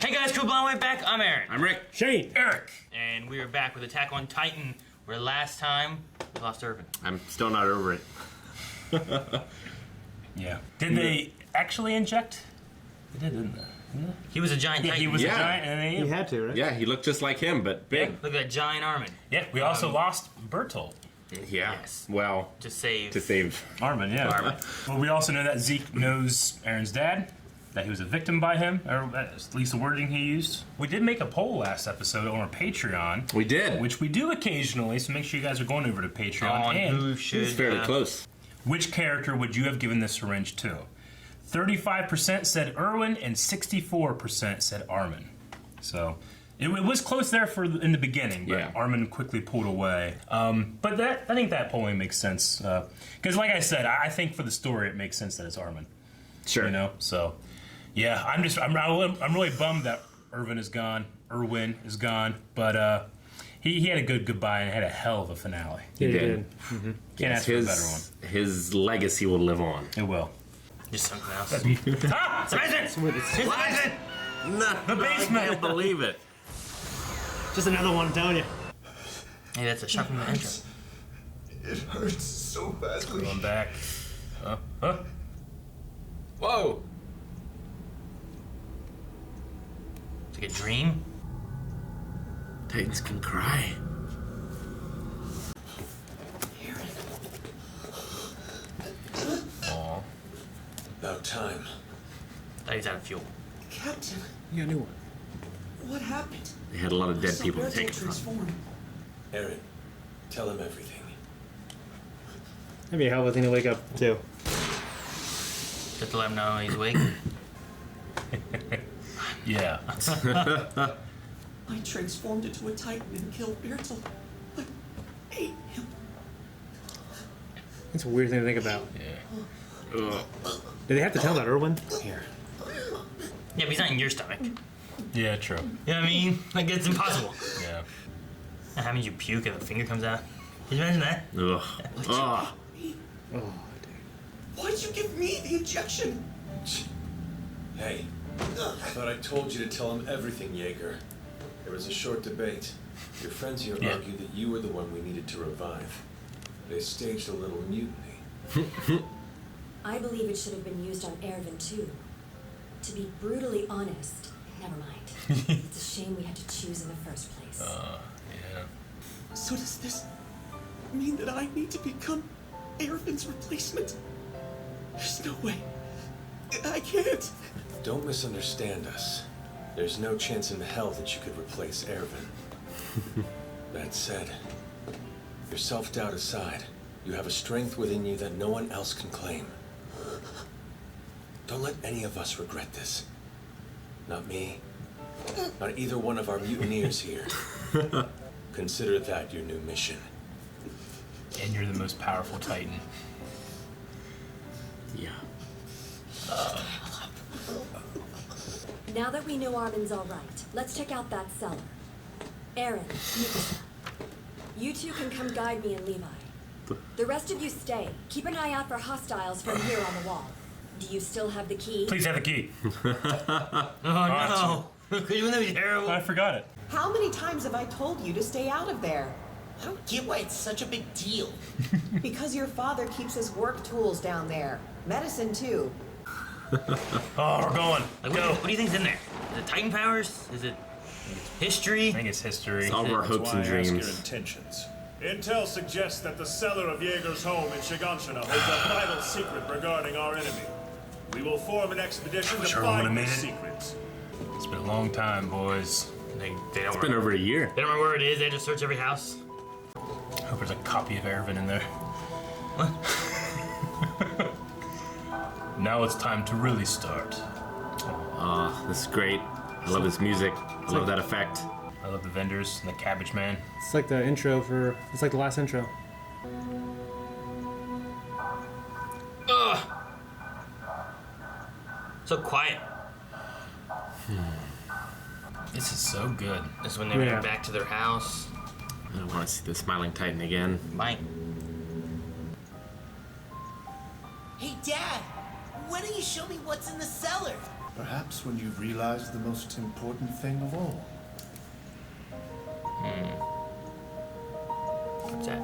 Hey guys, cool blonde way back. I'm Aaron. I'm Rick. Shane. Eric. And we are back with Attack on Titan, where last time we lost Irvin. I'm still not over it. Yeah. Did they actually inject? They did, didn't they? He was a giant Titan. He was a Yeah. giant, and they You had to, right? Yeah, he looked just like him, but big. Look at that giant Armin. Yeah, we also lost Bertolt. Yeah. Yes. Well, To save. Armin, yeah. Armin. Well, we also know that Zeke knows Aaron's dad, that he was a victim by him, or at least the wording he used. We did make a poll last episode on our Patreon. we did. Which we do occasionally, so make sure you guys are going over to Patreon. On And who should. It's fairly close. which character would you have given this syringe to? 35% said Erwin and 64% said Armin. So it was close there in the beginning, but Yeah. Armin quickly pulled away. But I think that polling makes sense because, like I said, I think for the story it makes sense that it's Armin. Sure. You know, so yeah, I'm really bummed that Erwin is gone, but he had a good goodbye and had a hell of a finale. He did. did. Can't ask for a better one. His legacy will live on. It will. Just something else. Ah! Samantha! Samantha! The basement. I can't believe it. Just another one, I'm telling you. Hey, that's a shot from the intro. It hurts so badly. Going back. Whoa! It's like a dream. Titans can cry. Aw. About time. Thought he's out of fuel. Captain, Yeah, new one. what happened? They had a lot of dead Saw people to Bertolt take it from. transform. Aaron, tell him everything. That'd be a hell of a thing to wake up to. Just to let him know he's awake. Yeah. I transformed into a Titan and killed Bertolt. I ate him. That's a weird thing to think about. Yeah. Ugh. Did they have to tell that, Erwin? Here. Yeah, but he's not in your stomach. You know Yeah, true. what I mean? Like, it's impossible. Yeah. That happens, you puke and the finger comes out. Can you imagine that? Ugh. Ugh. Oh, Why'd you give me the injection? Hey, I thought I told you to tell him everything, Jaeger. There was a short debate. Your friends here Yeah. argued that you were the one we needed to revive. They staged a little mutiny. I believe it should have been used on Ervin too. To be brutally honest, never mind. It's a shame we had to choose in the first place. Yeah. So does this mean that I need to become Ervin's replacement? There's no way. I can't. Don't misunderstand us. There's no chance in hell that you could replace Ervin. That said, your self-doubt aside, you have a strength within you that no one else can claim. Don't let any of us regret this. Not me. Not either one of our mutineers here. Consider that your new mission. And you're the most powerful Titan. Yeah. Now that we know Armin's all right, let's check out that cellar. Aaron, Mikasa, you two can come guide me and Levi. The rest of you stay. Keep an eye out for hostiles from here on the wall. Do you still have the key? Please have the key. Oh no! Wouldn't that be terrible? I forgot it. How many times have I told you to stay out of there? I don't get why it's such a big deal. Because your father keeps his work tools down there. Medicine, too. Oh, we're going. Like, Go. what do you think's in there? Is it Titan powers? Is it history? I think it's history. It's all of our hopes and That's why I ask your dreams. intentions. Intel suggests that the cellar of Jaeger's home in Shiganshina holds a vital secret regarding our enemy. We will form an expedition to Sure would've find made these it. secrets. It's been a long time, boys. They don't It's been over a year. They don't remember where it is. They just search every house. I hope there's a copy of Ervin in there. What? Now it's time to really start. Ah, this is great. I love this music. I love that effect. I love the vendors and the cabbage man. It's like the intro for. It's like the last intro. Ugh. So quiet. This is so good. This is when they went back to their house. I don't want to see the smiling Titan again. Mike. Hey, Dad, why don't you show me what's in the cellar? Perhaps when you realize the most important thing of all. What's that?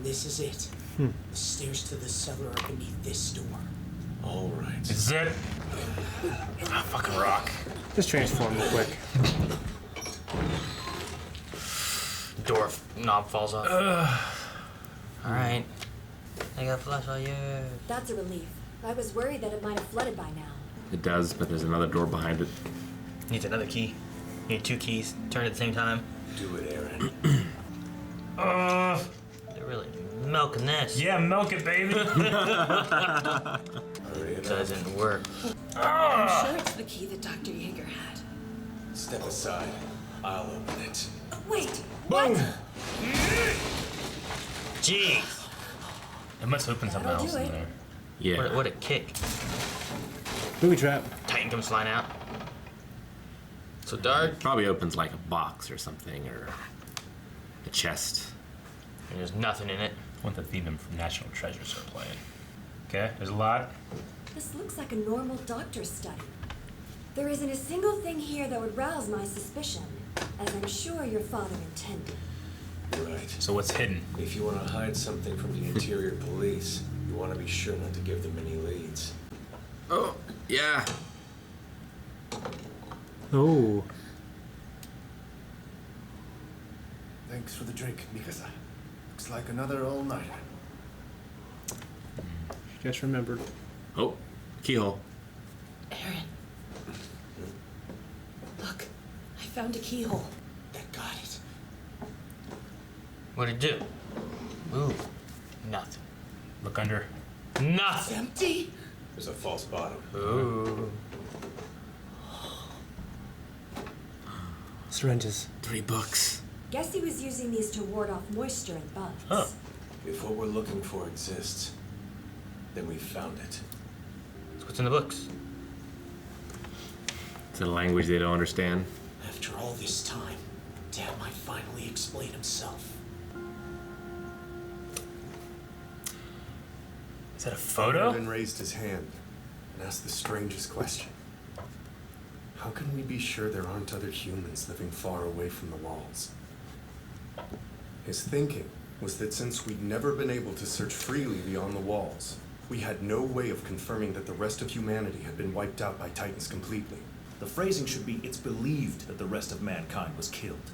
This is it. The stairs to the cellar are beneath this door. All right. This is it. Ah, fucking rock. Just transform real quick. Door knob falls off. Alright. I got a flashlight, yeah. That's a relief. I was worried that it might have flooded by now. It does, but there's another door behind it. Needs another key. Need 2 keys. Turn at the same time. Do it, Aaron. They're really milking this. Yeah, milk it, baby. Hurry it up. Doesn't work. I'm sure it's the key that Dr. Yeager had. Step aside. I'll open it. Wait, what? Jeez. It must open something That'll else do in it. there. Yeah. What a kick. Booby trap. Titan comes flying out. So dark. Probably opens like a box or something, or a chest. And there's nothing in it. I want the theme from National Treasure to start playing. Okay, there's a lot. This looks like a normal doctor's study. There isn't a single thing here that would rouse my suspicion, as I'm sure your father intended. Right. So what's hidden? If you want to hide something from the interior police, you want to be sure not to give them any leads. Oh, yeah. Oh. Thanks for the drink, Mikasa. Looks like another all-nighter. Just remembered. Oh, keyhole. Aaron. Look, I found a keyhole. That got it. What'd it do? Ooh. Nothing. Look under. Nothing. Empty? There's a false bottom. Ooh. Syringes. 3 books. Guess he was using these to ward off moisture and bugs. Huh. If what we're looking for exists, then we found it. So what's in the books? It's a language they don't understand. After all this time, Dad might finally explain himself. Is that a photo? Aaron raised his hand and asked the strangest question. How can we be sure there aren't other humans living far away from the walls? His thinking was that since we'd never been able to search freely beyond the walls, we had no way of confirming that the rest of humanity had been wiped out by Titans completely. The phrasing should be, it's believed that the rest of mankind was killed.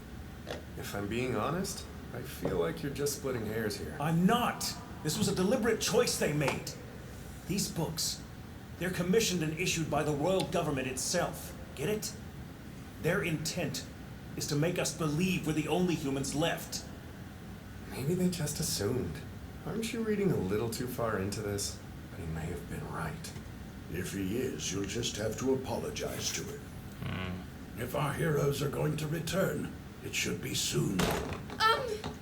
If I'm being honest, I feel like you're just splitting hairs here. I'm not. This was a deliberate choice they made. These books, they're commissioned and issued by the royal government itself. Get it? Their intent is to make us believe we're the only humans left. Maybe they just assumed. Aren't you reading a little too far into this? But he may have been right. If he is, you'll just have to apologize to him. If our heroes are going to return, it should be soon.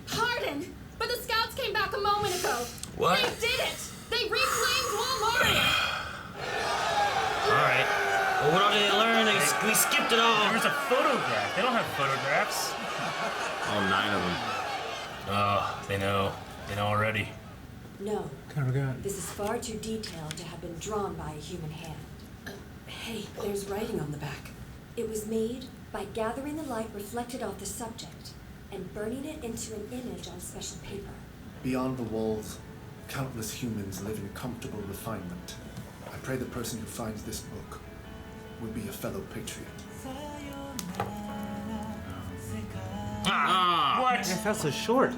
Pardon, but the scouts came back a moment ago. What? They did it! They reclaimed Walmart! Alright. Well, what all did they learn? We skipped it all. There's a photograph. They don't have photographs. All 9 of them. Oh, they know. They know already. No, Kind of forgot. this is far too detailed to have been drawn by a human hand. Hey, there's writing on the back. It was made by gathering the light reflected off the subject and burning it into an image on special paper. Beyond the walls, countless humans live in comfortable refinement. I pray the person who finds this book will be a fellow patriot. What? It felt so short.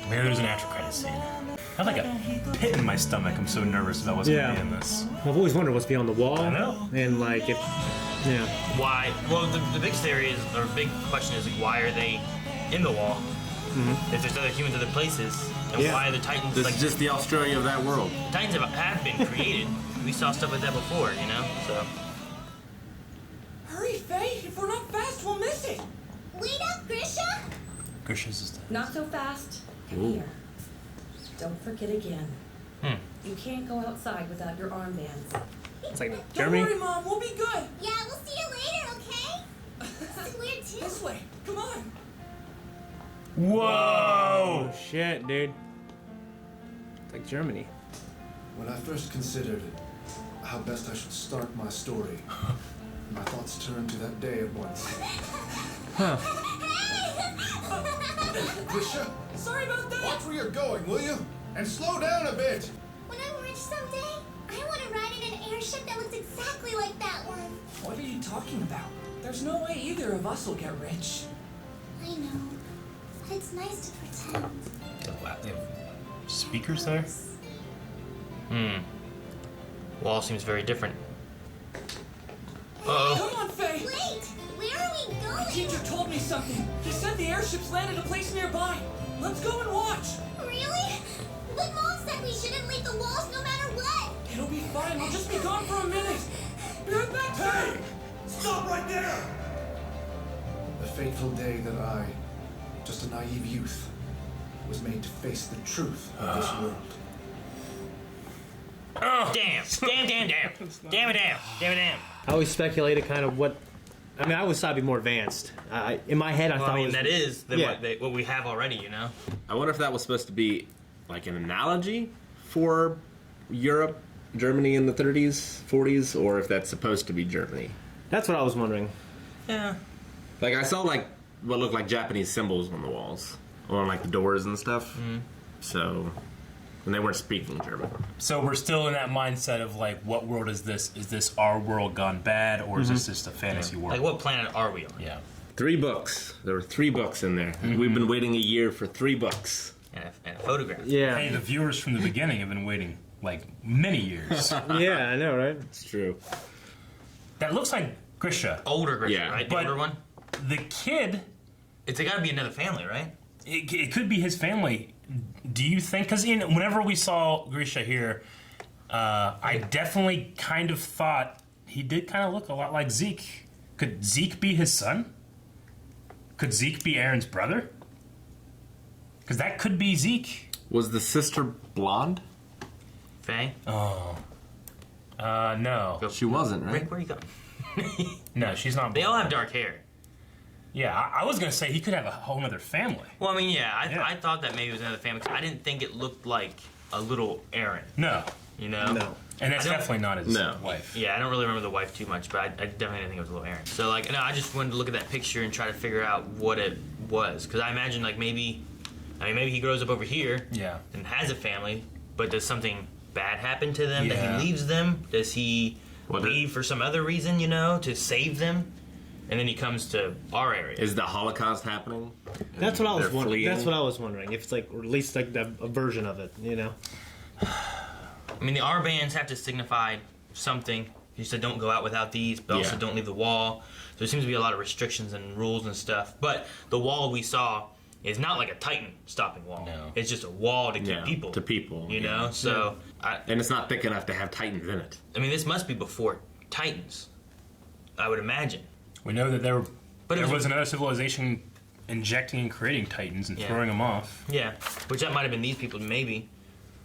Maybe there's an after credit scene. I have like a pit in my stomach. I'm so nervous about what's Yeah. gonna be in this. I've always wondered what's beyond the wall. I know. And like if, yeah. Why? Well, the big theory is, or big question is, like, why are they in the wall? If there's other humans other places, and Yeah. why are the Titans This like is just the Australia of that world. the Titans have been created? We saw stuff like that before, you know. So Hurry, Faye! If we're not fast, we'll miss it! Wait up, Grisha! Grisha's is Not so fast. Come Ooh. here. Don't forget again. You can't go outside without your armbands. It's like Don't Jeremy. worry, Mom. We'll be good. Yeah, we'll see you later, okay? This is weird too. This way. Come on. Whoa! Oh shit, dude. like Germany. When I first considered how best I should start my story, my thoughts turned to that day at once. Huh. Grisha, Sorry about that. watch where you're going, will you? And slow down a bit. When I'm rich someday, I want to ride in an airship that looks exactly like that one. What are you talking about? There's no way either of us will get rich. I know, but it's nice to pretend. They have speakers there? Wall seems very different. Come on, Faye. Wait, where are we The going? teacher told me something. He said the airships landed a place nearby. Let's go and watch. Really? But Mom said we shouldn't leave the walls no matter what. It'll be fine. We'll just be gone for a minute. Be right back. Hey! Stop right there! The fateful day that I, just a naive youth, was made to face the truth of this world. Damn! I always speculated kind of what. I mean, I always thought it'd be more advanced. In my head, I Well, thought I it mean, was. that is Yeah. what we have already, you know? I wonder if that was supposed to be like an analogy for Europe, Germany in the 30s, 40s, or if that's supposed to be Germany. That's what I was wondering. Yeah. Like I saw like what looked like Japanese symbols on the walls, on like the doors and stuff. So, and they weren't speaking German. So we're still in that mindset of like, what world is this? Is this our world gone bad, or is this just a fantasy world? Like, what planet are we on? Yeah. 3 books. There were 3 books in there. We've been waiting a year for 3 books. And a photograph. Yeah. Hey, the viewers from the beginning have been waiting like many years. Yeah, I know, right? It's true. That looks like Grisha. Older Grisha, Yeah. right? The But- older one? The kid, It's got to be another family, right? it could be his family. Do you think? Because whenever we saw Grisha here, I definitely kind of thought he did kind of look a lot like Zeke. Could Zeke be his son? Could Zeke be Aaron's brother? Because that could be Zeke. Was the sister blonde? Faye? Oh. No. She wasn't, right? Rick, where are you going? No, she's not. They all have dark hair. Yeah, I was going to say he could have a whole other family. Well, I mean, yeah, Yeah. I thought that maybe it was another family. 'Cause I didn't think it looked like a little Aaron, No. you know? No. And that's I don't- definitely not his No. wife. Yeah, I don't really remember the wife too much, but I definitely didn't think it was a little Aaron. So, like, no, I just wanted to look at that picture and try to figure out what it was. Because I imagine, like, maybe he grows up over here Yeah. and has a family, but does something bad happen to them that Yeah. he leaves them? Does he Well, leave for some other reason, you know, to save them? And then he comes to our area. Is the Holocaust happening? That's what I was They're wondering. fleeing? That's what I was wondering. If it's like, or at least like a version of it, you know? I mean, the armbands have to signify something. You said don't go out without these, but also Yeah. don't leave the wall. So there seems to be a lot of restrictions and rules and stuff. But the wall we saw is not like a Titan stopping wall. No. It's just a wall to keep Yeah, people. to people, You yeah. know? So, And it's not thick enough to have Titans in it. I mean, this must be before Titans, I would imagine. We know that there But it was- was another civilization injecting and creating Titans and Yeah. throwing them off. Yeah. Which that might have been these people, maybe.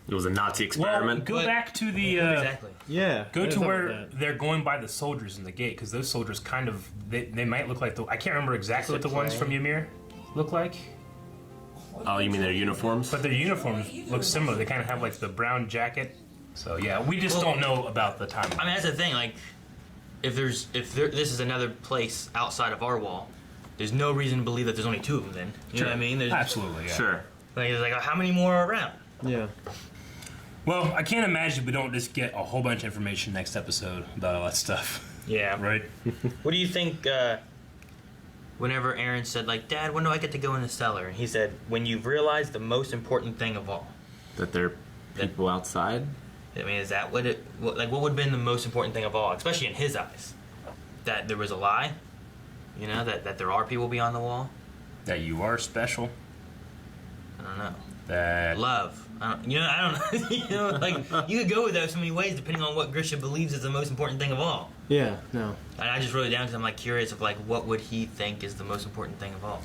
It was a Nazi Well, experiment. go But- back to the Exactly. Yeah. go I to thought where about that. they're going by the soldiers in the gate, because those soldiers kind of they might look like the I can't remember exactly what the ones from Ymir look like, Oh, you mean their uniforms? but their uniforms look similar. They kind of have like the brown jacket. So yeah, we just Well- don't know about the time. I mean, that's the thing. Like, if this is another place outside of our wall, there's no reason to believe that there's only 2 of them. Then you know what I mean? There's, Absolutely, yeah. Sure. Like how many more are around? Yeah. Well, I can't imagine we don't just get a whole bunch of information next episode about all that stuff, Yeah. right? What do you think? Whenever Aaron said, like, Dad, when do I get to go in the cellar? And he said, when you've realized the most important thing of all. That there are people outside? I mean, is that what what would have been the most important thing of all, especially in his eyes? That there was a lie? You know, that there are people beyond the wall? That you are special. I don't know. That Love. I don't know. You know, like, you could go with that so many ways depending on what Grisha believes is the most important thing of all. Yeah, no. And I just wrote it down because I'm, like, curious of, like, what would he think is the most important thing of all?